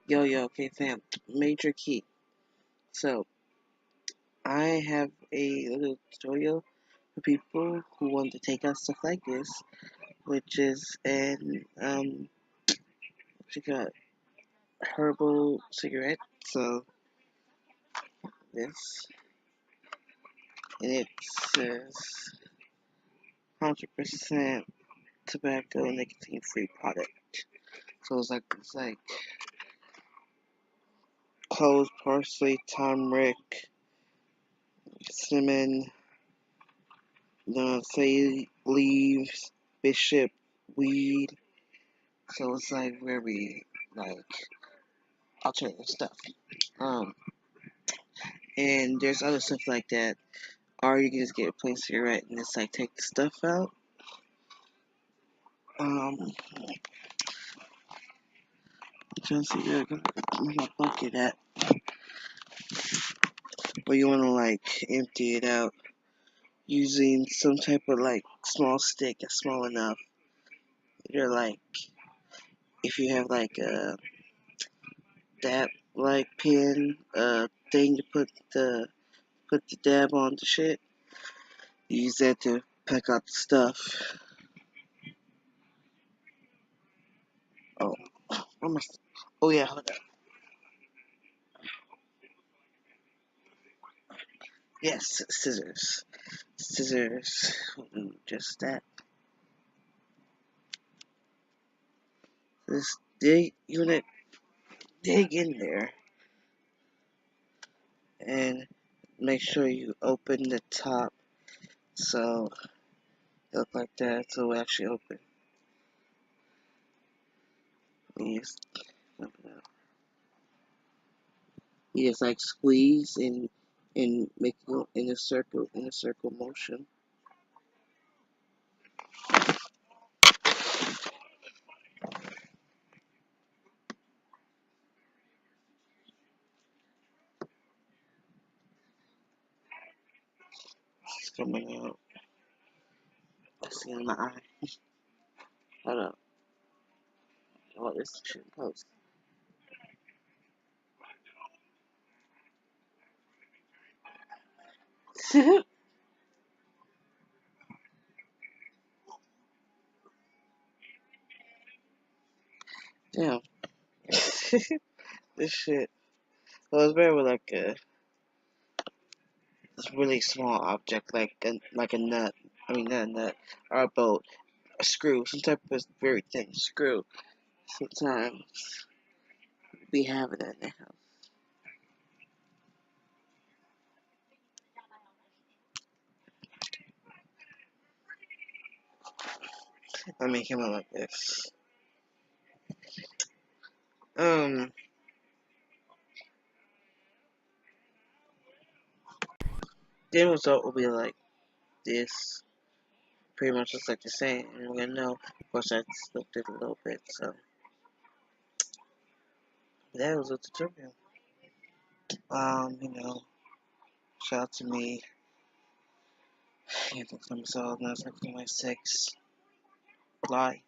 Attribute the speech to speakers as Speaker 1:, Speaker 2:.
Speaker 1: Okay fam, major key. So, I have a little tutorial for people who want to take out stuff like this, which is what you got, herbal cigarette. So, this, and it says 100% tobacco nicotine free product. So it's like cloves, parsley, turmeric, cinnamon, say leaves, bishop, weed. So it's like very like alternative stuff. Um, and there's other stuff like that. Or you can just get a plain cigarette and just like take the stuff out. Um, just where my bucket at? Where you wanna like empty it out using some type of like small stick that's small enough. You're like if you have like a dab like pin thing to put the dab on the shit. Use that to pack out the stuff. Oh, where am I? Oh yeah, hold up. Yes, scissors. Scissors. Just that. This dig unit. Dig in there and make sure you open the top so it look like that so it actually open. You just like squeeze and make it in a circle motion. It's coming out. I see in my eye. Hold up. Oh, this shit close. Damn. This shit. Well, it's very like this really small object, like a nut. I mean, not a nut, or a bolt, a screw, some type of very thin screw. Sometimes we have it in the house. Let me come out like this. Um, the end result will be like this. Pretty much looks like the same, and we're gonna know. Of course, I slipped it a little bit, so that was a tutorial. You know, shout out to me. Anthony Clemenceau, 9 6. Lie.